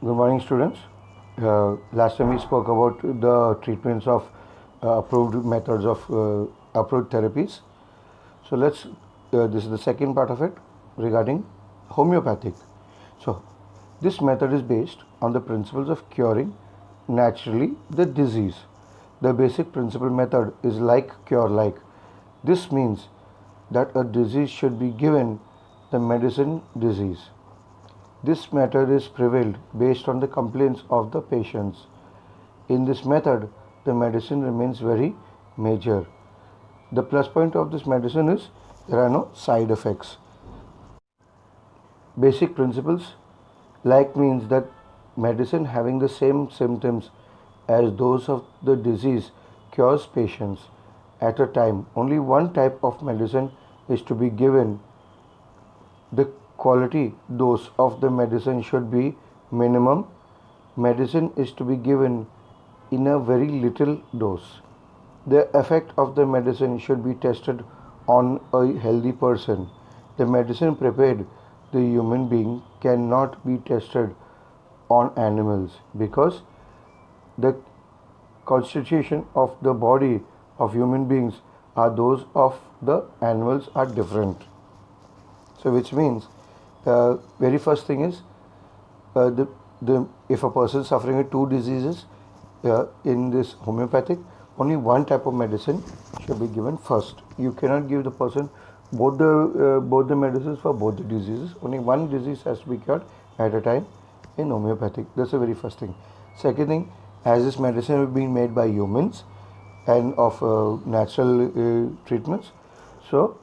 Good morning, students. Last time we spoke about the treatments of approved methods of approved therapies. So this is the second part of it regarding homeopathic. So this method is based on the principles of curing naturally the disease. The basic principle method is like cure like. This means that a disease should be given the medicine disease. This method is prevailed based on the complaints of the patients. In this method, the medicine remains very major. The plus point of this medicine is there are no side effects. Basic principles like means that medicine having the same symptoms as those of the disease cures patients at a time. Only one type of medicine is to be given. The quality dose of the medicine should be minimum. Medicine is to be given in a very little dose. The effect of the medicine should be tested on a healthy person. The medicine prepared the human being cannot be tested on animals because the constitution of the body of human beings are those of the animals are different. So which means very first thing is the if a person is suffering with two diseases in this homeopathic, only one type of medicine should be given first. You cannot give the person both the medicines for both the diseases. Only one disease has to be cured at a time in homeopathic. That's the very first thing. Second thing, as this medicine is being made by humans and of natural treatments, so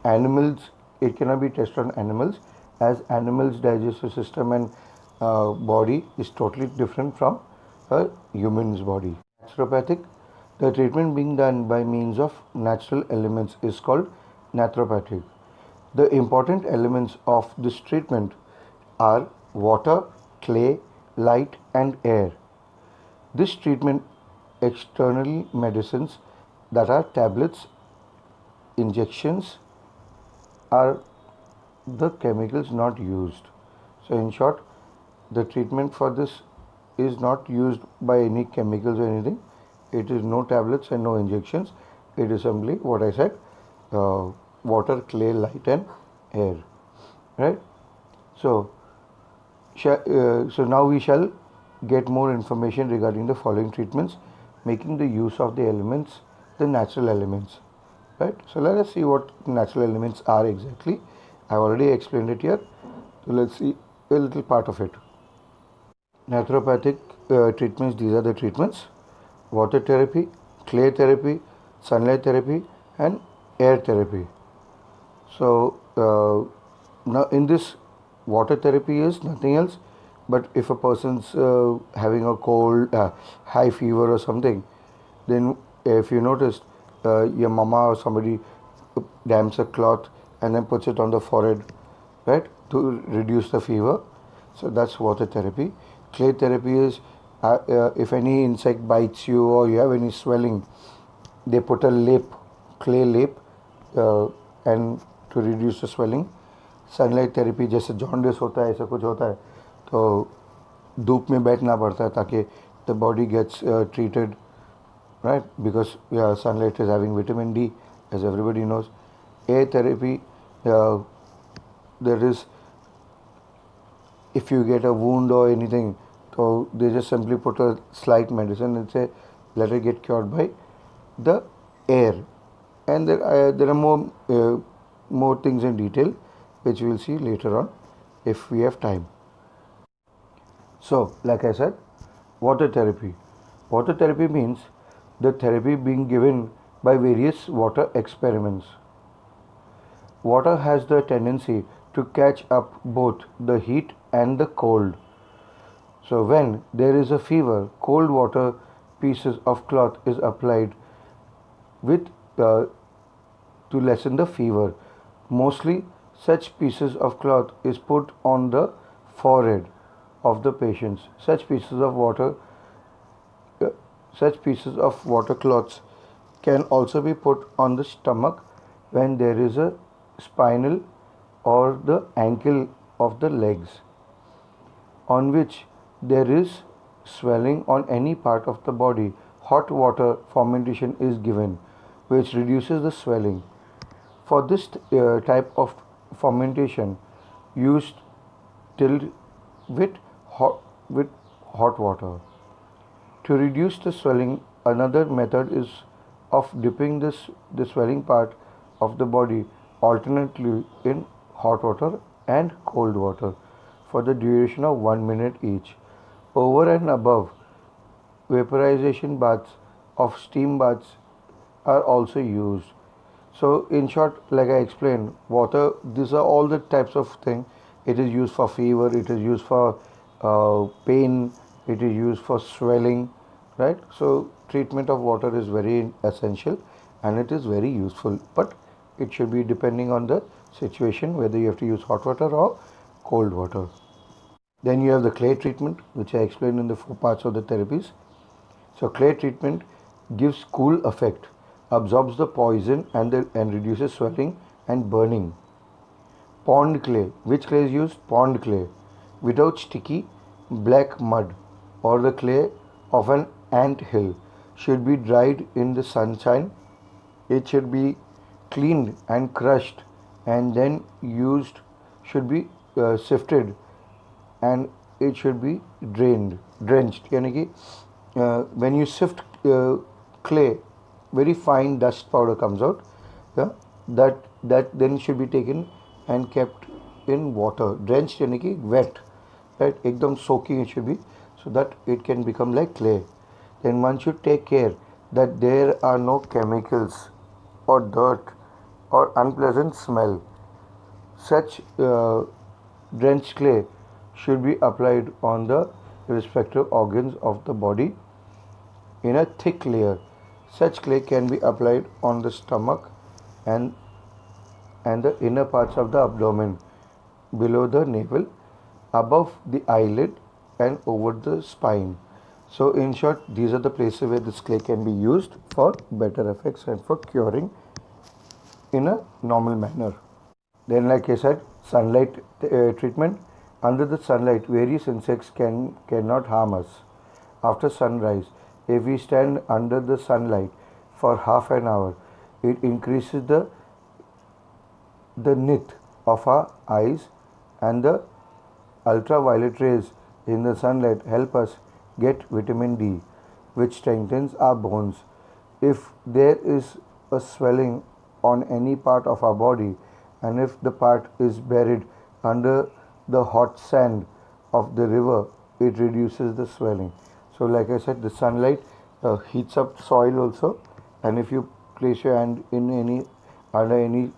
animals, it cannot be tested on animals as animals digestive system and body is totally different from a human's body. Naturopathic, the treatment being done by means of natural elements is called naturopathic. The important elements of this treatment are water, clay, light and air. This treatment external medicines that are tablets, injections are the chemicals not used. So in short, the treatment for this is not used by any chemicals or anything. It is no tablets and no injections. It is simply what I said, water, clay, light and air. Right? So, so now we shall get more information regarding the following treatments, making the use of the elements, the natural elements. Right? So let us see what natural elements are exactly. I have already explained it here. So let's see a little part of it. Naturopathic treatments, these are the treatments: water therapy, clay therapy, sunlight therapy and air therapy. So now in this, water therapy is nothing else but if a person's having a cold, high fever or something, then if you noticed, your mama or somebody damps a cloth and then puts it on the forehead, right, to reduce the fever. So that's water therapy. Clay therapy is if any insect bites you or you have any swelling, they put a lip, clay lip, and to reduce the swelling. Sunlight therapy, जैसे jaundice होता है, ऐसा कुछ होता है तो धूप में बैठना पड़ता है ताकि the body gets treated, right, because sunlight is having vitamin D, as everybody knows. Air therapy, there is, if you get a wound or anything, so they just simply put a slight medicine and say let it get cured by the air. And there are more things in detail which we will see later on if we have time. So like I said, water therapy. Water therapy means the therapy being given by various water experiments. Water has the tendency to catch up both the heat and the cold. So when there is a fever, cold water pieces of cloth is applied with to lessen the fever. Mostly such pieces of cloth is put on the forehead of the patients. Such pieces of water cloths can also be put on the stomach when there is a spinal or the ankle of the legs. on which there is swelling on any part of the body, hot water fermentation is given, which reduces the swelling. For this type of fermentation, used tilled with hot, with hot water. To reduce the swelling, another method is of dipping the swelling part of the body alternately in hot water and cold water for the duration of 1 minute each. Over and above, vaporization baths of steam baths are also used. So, in short, like I explained, water, these are all the types of thing. It is used for fever, it is used for pain, it is used for swelling, right? So, treatment of water is very essential and it is very useful, but it should be depending on the situation whether you have to use hot water or cold water. Then you have the clay treatment, which I explained in the 4 parts of the therapies. So clay treatment gives cool effect, absorbs the poison and reduces swelling and burning. Pond clay. Which clay is used? Pond clay. Without sticky black mud or the clay of an ant hill. Should be dried in the sunshine. It should be cleaned and crushed and then used, should be sifted, and it should be drenched. यानी कि when you sift clay, very fine dust powder comes out. Yeah, that then should be taken and kept in water. Drenched यानी कि wet, right? एकदम soaking it should be, so that it can become like clay. Then one should take care that there are no chemicals or dirt or unpleasant smell. Such drenched clay should be applied on the respective organs of the body in a thick layer. Such clay can be applied on the stomach and the inner parts of the abdomen, below the navel, above the eyelid, and over the spine. So, in short, these are the places where this clay can be used for better effects and for curing in a normal manner. Then, like I said, sunlight treatment. Under the sunlight, various insects cannot harm us. After sunrise, if we stand under the sunlight for half an hour, it increases the nit of our eyes, and the ultraviolet rays in the sunlight help us get vitamin D, which strengthens our bones. If there is a swelling on any part of our body, and if the part is buried under the hot sand of the river, it reduces the swelling. So, like I said, the sunlight heats up soil also, and if you place your hand in any under any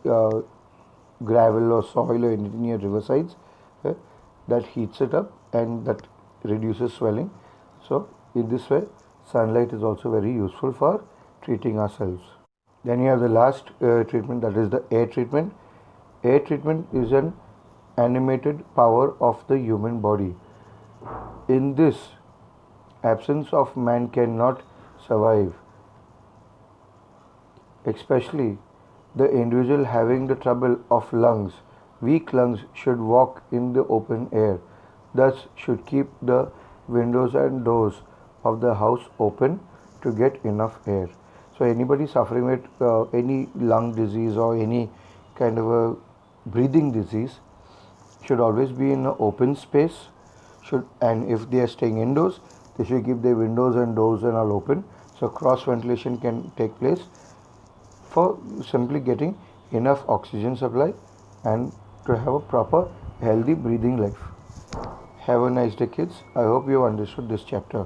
gravel or soil or anything near riversides, that heats it up and that reduces swelling. So, in this way, sunlight is also very useful for treating ourselves. Then you have the last treatment, that is the air treatment. Air treatment is an animated power of the human body. In this, absence of man cannot survive, especially the individual having the trouble of lungs. Weak lungs should walk in the open air, thus should keep the windows and doors of the house open to get enough air. So anybody suffering with any lung disease or any kind of a breathing disease should always be in an open space, and if they are staying indoors, they should keep their windows and doors and all open, so cross ventilation can take place for simply getting enough oxygen supply and to have a proper healthy breathing life. Have a nice day, kids. I hope you have understood this chapter.